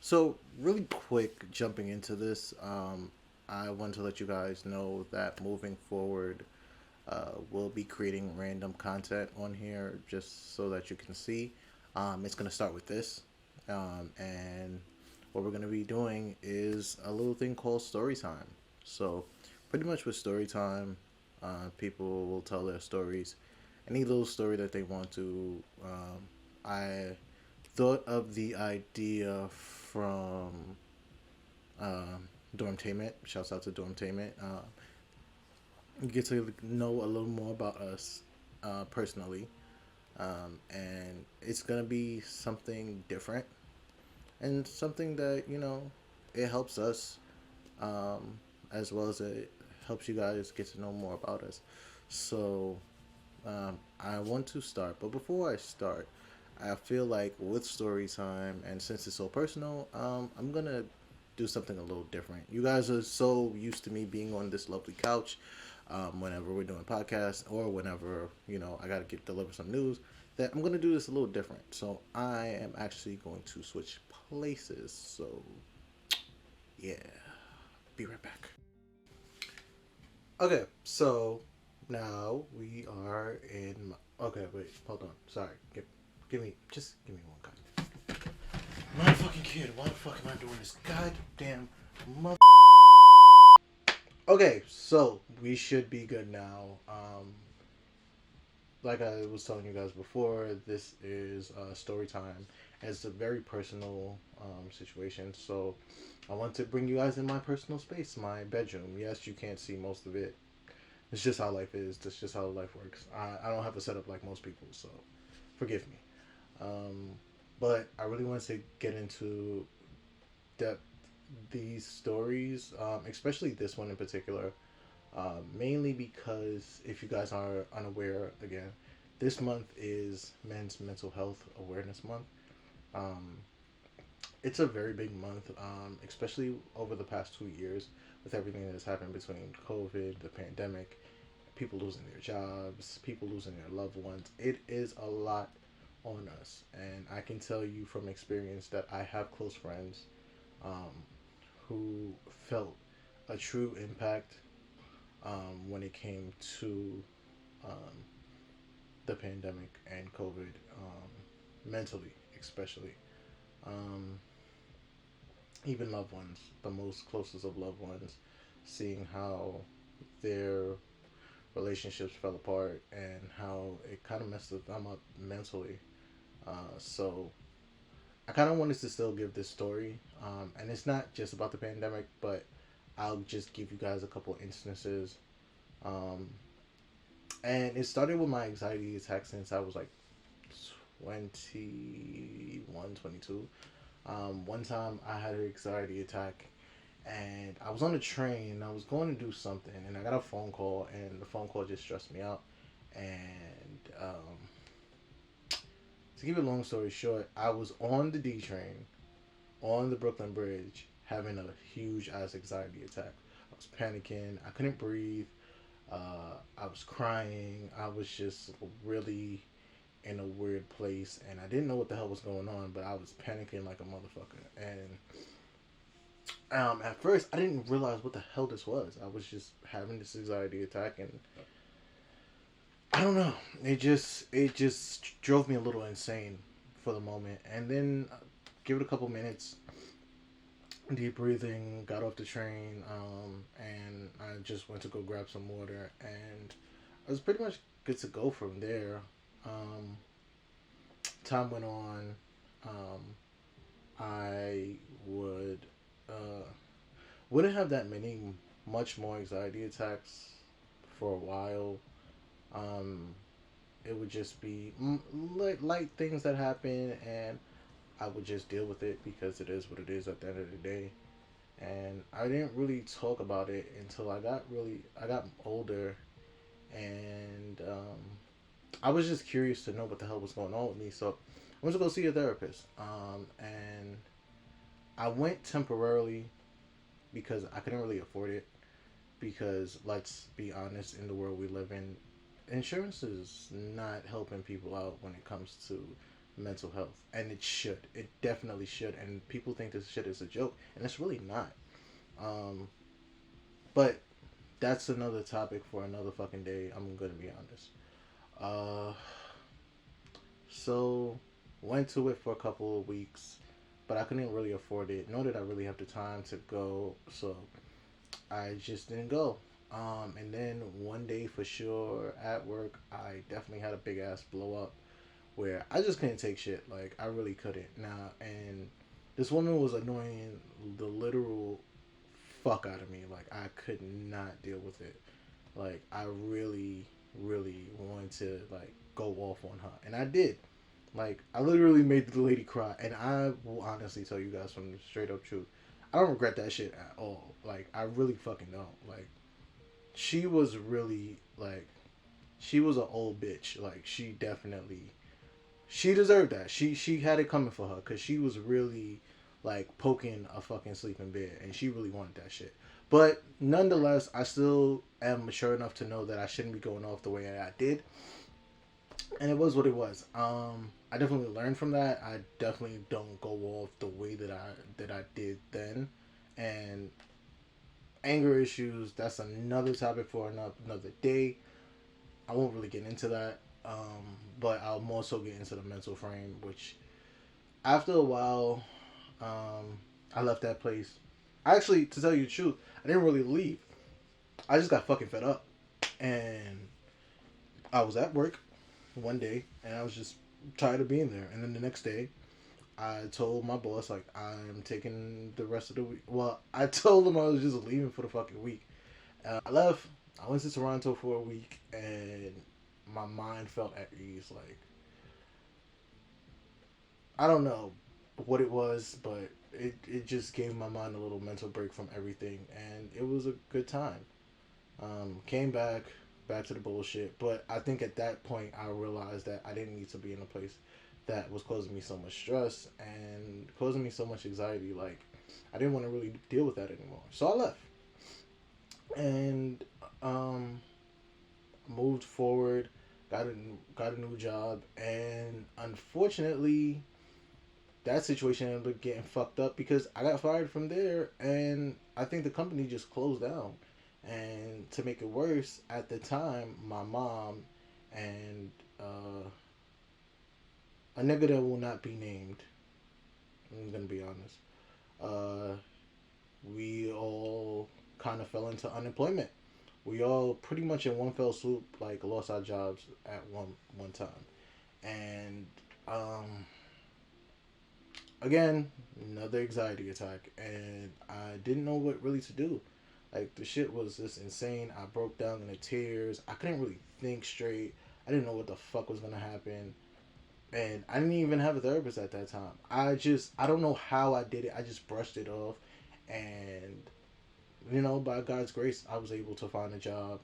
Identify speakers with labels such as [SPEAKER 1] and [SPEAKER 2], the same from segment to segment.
[SPEAKER 1] So, really quick, jumping into this, I want to let you guys know that moving forward, we'll be creating random content on here just so that you can see. It's going to start with this. And what we're going to be doing is a little thing called Storytime. So, pretty much with Storytime, people will tell their stories, any little story that they want to. I thought of the idea from Dormtainment. Shouts out to Dormtainment. You get to know a little more about us personally, and it's gonna be something different and something that it helps us as well as it helps you guys get to know more about us. So I want to start, but before I start, I feel like with story time, and since it's so personal, I'm gonna do something a little different. You guys are so used to me being on this lovely couch, whenever we're doing podcasts or whenever I gotta get deliver some news. That I'm gonna do this a little different. So I am actually going to switch places. So yeah, be right back. Okay, so now we are in. Okay, wait, hold on. Sorry, give me one guy. Motherfucking kid, why the fuck am I doing this? Goddamn mother. Okay, so we should be good now. Like I was telling you guys before, this is story time. It's a very personal situation, so I want to bring you guys in my personal space, my bedroom. Yes, you can't see most of it. It's just how life is. That's just how life works. I don't have a setup like most people, so forgive me. Um, but I really want to get into depth these stories, especially this one in particular. Mainly because if you guys are unaware, again, this month is Men's Mental Health Awareness Month. Um, it's a very big month, especially over the past 2 years with everything that's happened between COVID, the pandemic, people losing their jobs, people losing their loved ones. It is a lot on us, and I can tell you from experience that I have close friends um, who felt a true impact when it came to um, the pandemic and COVID, mentally, especially. Um, Even loved ones, the most closest of loved ones, seeing how their relationships fell apart and how it kind of messed them up mentally. So I kind of wanted to still give this story, and it's not just about the pandemic, but I'll just give you guys a couple instances. Um, and it started with my anxiety attack since I was like 21, 22. One time I had an anxiety attack and I was on a train and I was going to do something and I got a phone call and the phone call just stressed me out. And to give you a long story short, I was on the D train on the Brooklyn Bridge having a huge ass anxiety attack. I was panicking. I couldn't breathe. I was crying. I was just really in a weird place, and I didn't know what the hell was going on, but I was panicking like a motherfucker. And at first, I didn't realize what the hell this was. I was just having this anxiety attack, and I don't know. It just drove me a little insane for the moment. And then give it a couple minutes, deep breathing, got off the train, and I just went to go grab some water, and I was pretty much good to go from there. Um, Time went on. Um, I uh, wouldn't have that many much more anxiety attacks for a while. Um, it would just be light things that happen, and I would just deal with it because it is what it is at the end of the day. And I didn't really talk about it until I got older, and I was just curious to know what the hell was going on with me. So I went to go see a therapist, and I went temporarily because I couldn't really afford it. Because let's be honest, in the world we live in, insurance is not helping people out when it comes to mental health, and it should. It definitely should. And people think this shit is a joke, and it's really not. Um, but that's another topic for another fucking day. I'm gonna be honest. Uh, so went to it for a couple of weeks, but I couldn't really afford it. Nor did I really have the time to go. So I just didn't go. And then one day for sure at work, I definitely had a big ass blow up where I just couldn't take shit. Like I really couldn't. Now and this woman was annoying the literal fuck out of me. Like I could not deal with it. Like I really, really wanted to like go off on her, and I did. Like I literally made the lady cry, and I will honestly tell you guys from the straight up truth, I don't regret that shit at all. Like I really fucking don't. Like she was really like she was an old bitch. Like she definitely she deserved that. She had it coming for her because she was really like poking a fucking sleeping bear, and she really wanted that shit. But nonetheless, I still am mature enough to know that I shouldn't be going off the way I did, and it was what it was. I definitely learned from that. I definitely don't go off the way that I did then, and anger issues. That's another topic for another day. I won't really get into that. But I'll more so get into the mental frame, which after a while, I left that place. Actually, to tell you the truth, I didn't really leave. I just got fucking fed up. And I was at work one day and I was just tired of being there. And then the next day, I told my boss, like, I'm taking the rest of the week. Well, I told him I was just leaving for the fucking week. I left. I went to Toronto for a week and my mind felt at ease. Like, I don't know what it was, but it just gave my mind a little mental break from everything, and it was a good time. Came back to the bullshit, but I think at that point I realized that I didn't need to be in a place that was causing me so much stress and causing me so much anxiety. Like I didn't want to really deal with that anymore, so I left and um, moved forward. Got a new job, and unfortunately, that situation ended up getting fucked up because I got fired from there, and I think the company just closed down. And to make it worse, at the time, my mom and a nigga that will not be named, I'm gonna be honest, uh, we all kind of fell into unemployment. We all pretty much in one fell swoop like lost our jobs at one time, and um, again, another anxiety attack, and I didn't know what really to do. Like the shit was just insane. I broke down into tears. I couldn't really think straight. I didn't know what the fuck was gonna happen, and I didn't even have a therapist at that time. I don't know how I did it. I just brushed it off, and by God's grace, I was able to find a job,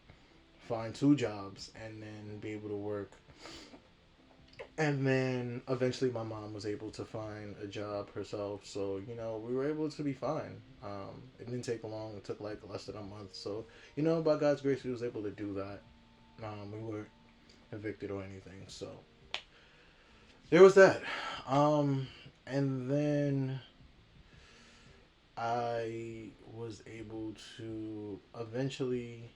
[SPEAKER 1] find two jobs, and then be able to work. And then eventually my mom was able to find a job herself. So, we were able to be fine. It didn't take long. It took like less than a month. So, by God's grace, we was able to do that. We weren't evicted or anything. So, there was that. And then I was able to eventually,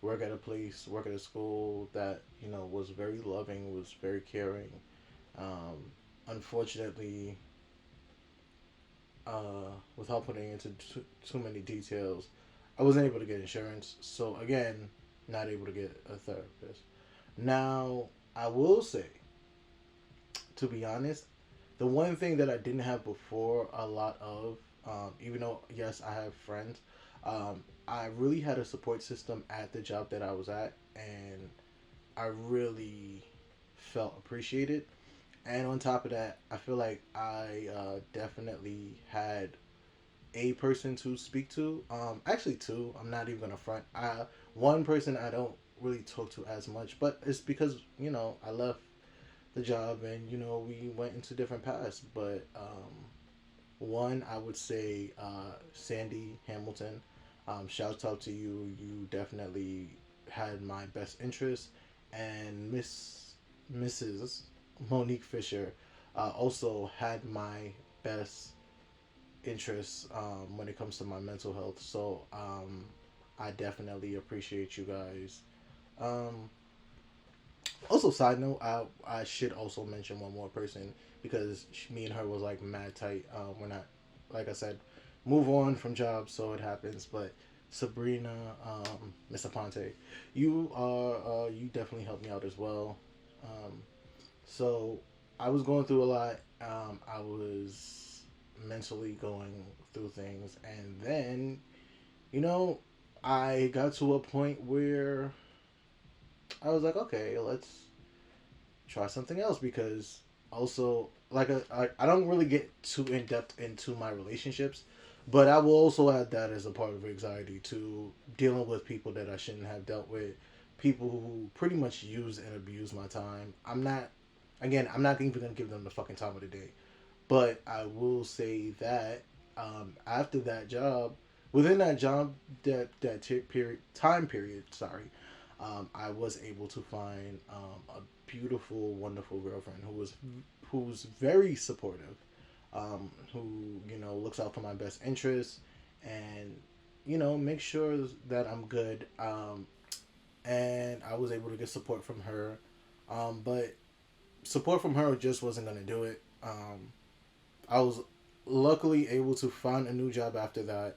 [SPEAKER 1] work at a place, work at a school that was very loving, was very caring. Um, Unfortunately, without putting into too many details, I wasn't able to get insurance. So again, not able to get a therapist. Now, I will say, to be honest, the one thing that I didn't have before a lot of, even though yes, I have friends, I really had a support system at the job that I was at, and I really felt appreciated. And on top of that, I feel like I definitely had a person to speak to. Actually, two. I'm not even gonna front. One person I don't really talk to as much, but it's because I left the job and we went into different paths. But one, I would say Sandy Hamilton. Shouts out to you. You definitely had my best interest, and Mrs. Monique Fisher also had my best interests when it comes to my mental health. So I definitely appreciate you guys. Um, Also, side note, I should also mention one more person because me and her was like mad tight. We're not, like I said, move on from jobs, so it happens. But Sabrina, Miss Aponte, you definitely helped me out as well. Um, so I was going through a lot. I was mentally going through things, and then you know I got to a point where I was like, okay, let's try something else because also I don't really get too in depth into my relationships, but I will also add that as a part of anxiety to dealing with people that I shouldn't have dealt with, people who pretty much use and abuse my time. I'm not even gonna give them the fucking time of the day, but I will say that after that job, within that job, period time period, sorry, I was able to find a beautiful, wonderful girlfriend who's very supportive, who looks out for my best interests, and make sure that I'm good. And I was able to get support from her, but support from her just wasn't gonna do it. I was luckily able to find a new job after that.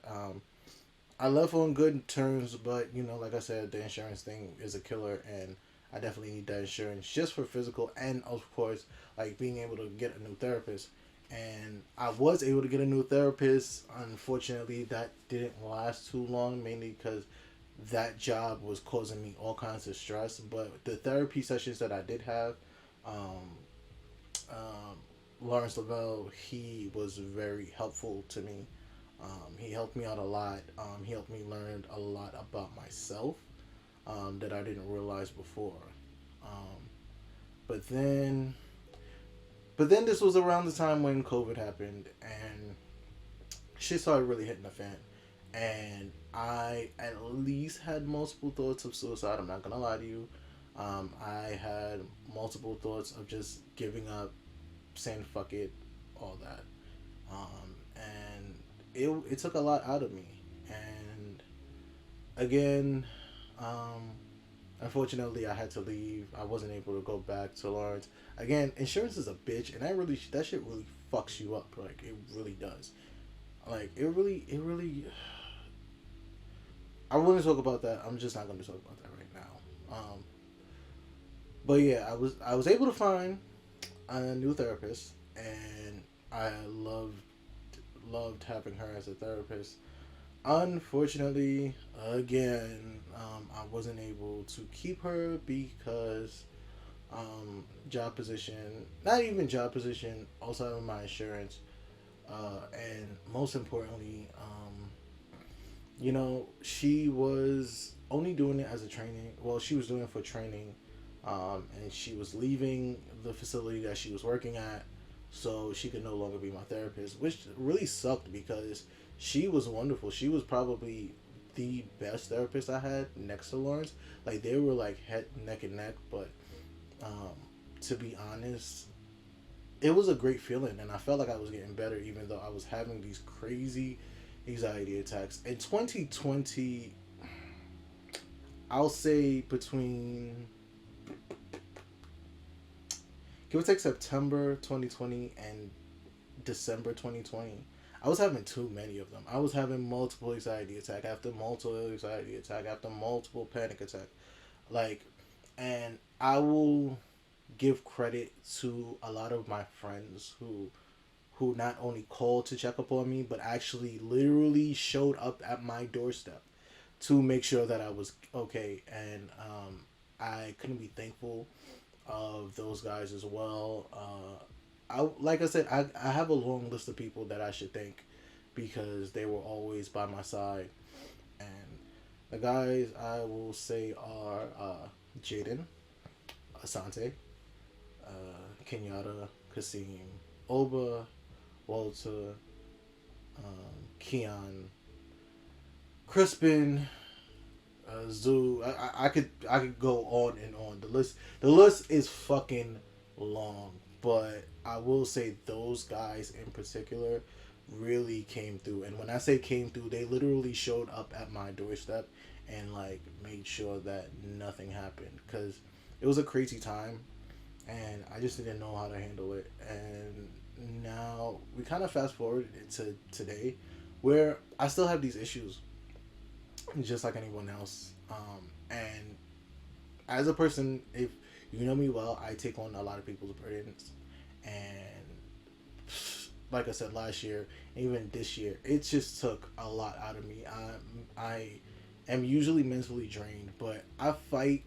[SPEAKER 1] I left on good terms, but like I said, the insurance thing is a killer, and I definitely need that insurance just for physical and of course like being able to get a new therapist. And I was able to get a new therapist. Unfortunately, that didn't last too long, mainly because that job was causing me all kinds of stress. But the therapy sessions that I did have, um, um, Lawrence Lavelle, he was very helpful to me. He helped me out a lot. He helped me learn a lot about myself that I didn't realize before. Um, but then, this was around the time when COVID happened, and shit started really hitting the fan. And I at least had multiple thoughts of suicide. I'm not gonna lie to you. I had multiple thoughts of just giving up, saying fuck it, all that. And it took a lot out of me. And again, um, unfortunately, I had to leave. I wasn't able to go back to Lawrence. Again, insurance is a bitch, and that shit really fucks you up. Like it really does. Like it really. I want to talk about that. I'm just not going to talk about that right now. But yeah, I was able to find a new therapist, and I loved having her as a therapist. Unfortunately, again, I wasn't able to keep her because job position, not even job position, also of my insurance, and most importantly, she was only doing it as a training. Well, she was doing it for training, and she was leaving the facility that she was working at, so she could no longer be my therapist, which really sucked because she was wonderful. She was probably the best therapist I had next to Lawrence. Like they were like head neck and neck, but um, to be honest, it was a great feeling, and I felt like I was getting better, even though I was having these crazy anxiety attacks. In 2020, I'll say between give or take September 2020 and December 2020, I was having too many of them. I was having multiple anxiety attack after multiple anxiety attack after multiple panic attack. Like, and I will give credit to a lot of my friends who not only called to check up on me, but actually literally showed up at my doorstep to make sure that I was okay. And I couldn't be thankful of those guys as well. Like I said, I have a long list of people that I should thank because they were always by my side. And the guys I will say are Jaden, Asante, Kenyatta, Kasim, Oba, Walter, Keon, Crispin, Zoo. I could go on and on. The list is fucking long. But I will say those guys in particular really came through. And when I say came through, they literally showed up at my doorstep and like made sure that nothing happened, because it was a crazy time and I just didn't know how to handle it. And now we kind of fast forward to today, where I still have these issues, just like anyone else. And as a person, if you know me well, I take on a lot of people's burdens, and like I said last year, even this year, it just took a lot out of me. I am usually mentally drained, but I fight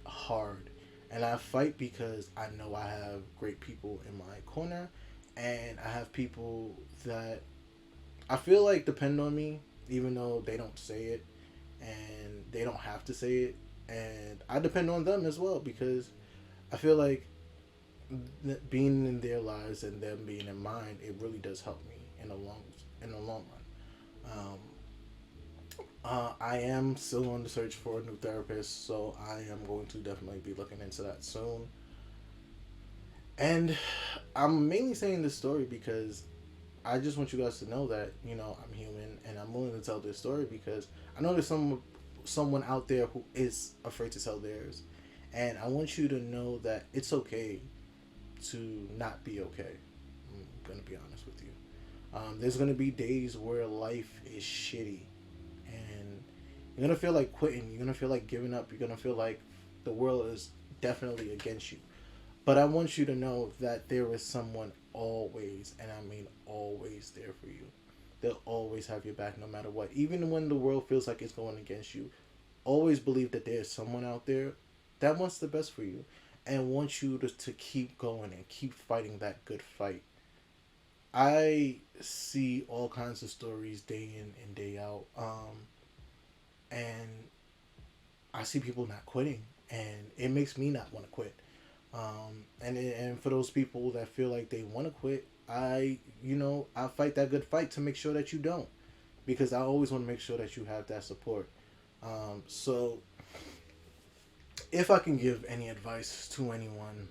[SPEAKER 1] hard, and I fight because I know I have great people in my corner, and I have people that I feel like depend on me, even though they don't say it, and they don't have to say it, and I depend on them as well, because I feel like being in their lives and them being in mine, it really does help me in the long run. I am still on the search for a new therapist, so I am going to definitely be looking into that soon. And I'm mainly saying this story because I just want you guys to know that, you know, I'm human and I'm willing to tell this story, because I know there's someone out there who is afraid to tell theirs, and I want you to know that it's okay to not be okay. I'm gonna be honest with you. There's gonna be days where life is shitty, and you're gonna feel like quitting. You're gonna feel like giving up. You're gonna feel like the world is definitely against you. But I want you to know that there is someone always, and I mean always, there for you. They'll always have your back no matter what. Even when the world feels like it's going against you, always believe that there's someone out there that wants the best for you and wants you to keep going and keep fighting that good fight. I see all kinds of stories day in and day out. And I see people not quitting, and it makes me not want to quit. And for those people that feel like they want to quit, I fight that good fight to make sure that you don't, because I always want to make sure that you have that support. So if I can give any advice to anyone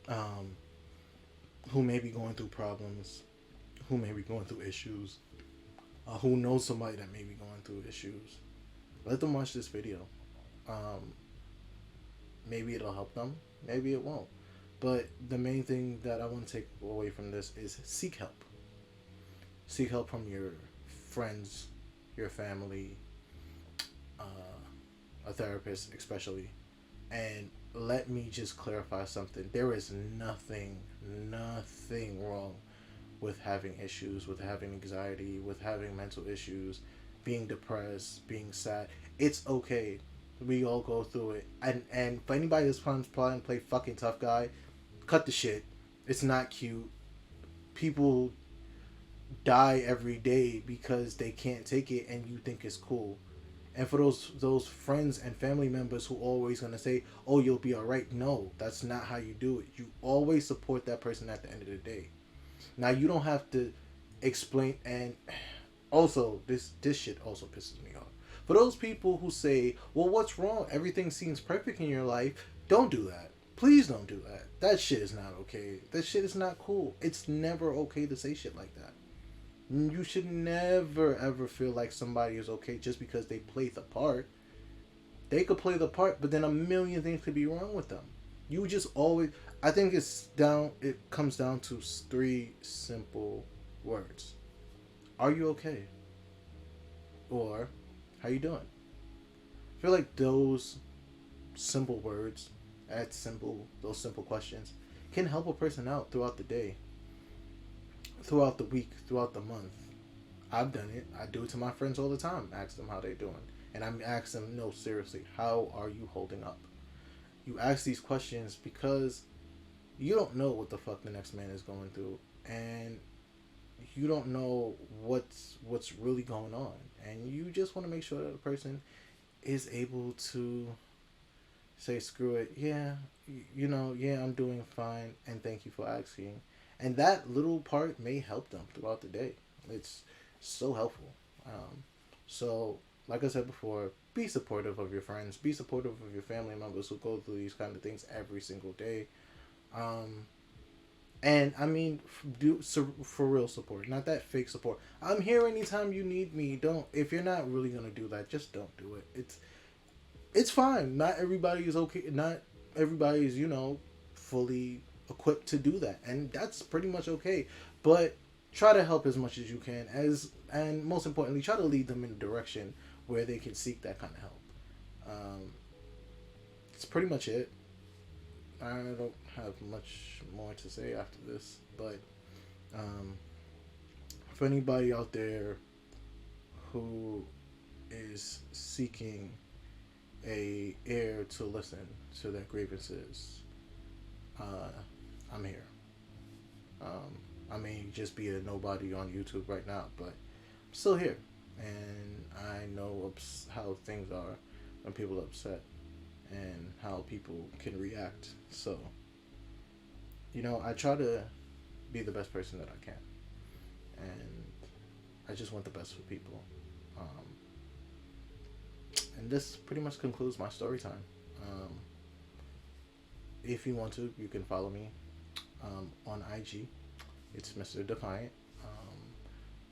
[SPEAKER 1] um, who may be going through problems, who may be going through issues, who knows somebody that may be going through issues, let them watch this video. Um, Maybe it'll help them, maybe it won't. But the main thing that I want to take away from this is seek help. Seek help from your friends, your family, a therapist, especially. And let me just clarify something. There is nothing wrong with having issues, with having anxiety, with having mental issues, being depressed, being sad. It's okay. We all go through it. And for anybody that's trying to play fucking tough guy, cut the shit. It's not cute. People die every day because they can't take it and you think it's cool. And for those friends and family members who always gonna say, "Oh, you'll be all right." No, that's not how you do it. You always support that person at the end of the day. Now you don't have to explain. And also, this shit also pisses me off. For those people who say, "Well, what's wrong? Everything seems perfect in your life." Don't do that. Please don't do that. That shit is not okay. That shit is not cool. It's never okay to say shit like that. You should never ever feel like somebody is okay just because they play the part. They could play the part, but then a million things could be wrong with them. You just always. I think It comes down to three simple words. Are you okay? Or how you doing? I feel like those simple words, those simple questions, can help a person out throughout the day, throughout the week, throughout the month. I've done it. I do it to my friends all the time. Ask them how they're doing. And I'm asking them, no, seriously, how are you holding up? You ask these questions because you don't know what the fuck the next man is going through. And you don't know what's really going on. And you just want to make sure that the person is able to say, screw it, yeah, yeah, I'm doing fine, and thank you for asking. And that little part may help them throughout the day. It's so helpful. So, like I said before, be supportive of your friends, be supportive of your family members who go through these kind of things every single day. And I mean, for real support, not that fake support. I'm here anytime you need me. Don't if you're not really gonna do that, just don't do it. It's fine. Not everybody is okay. Not everybody is fully equipped to do that, and that's pretty much okay. But try to help as much as you can, and most importantly, try to lead them in a direction where they can seek that kind of help. It's pretty much it. I don't have much more to say after this, but um, for anybody out there who is seeking a ear to listen to their grievances, uh, I'm here. I may just be a nobody on YouTube right now, but I'm still here, and I know how things are when people are upset and how people can react. So, I try to be the best person that I can, and I just want the best for people. Um, and this pretty much concludes my story time. If you want to, you can follow me on IG. It's Mr. Defiant.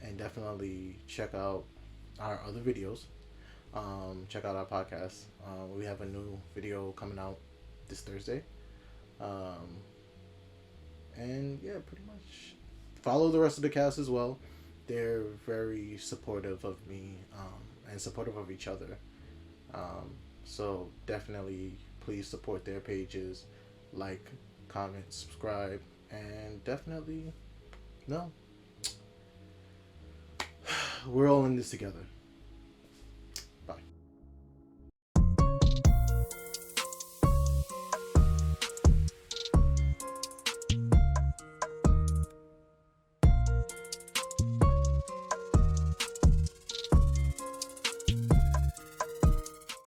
[SPEAKER 1] And definitely check out our other videos. Check out our podcast. We have a new video coming out this Thursday. And yeah, pretty much follow the rest of the cast as well. They're very supportive of me and supportive of each other. So definitely please support their pages, like, comment, subscribe, and definitely, no, we're all in this together.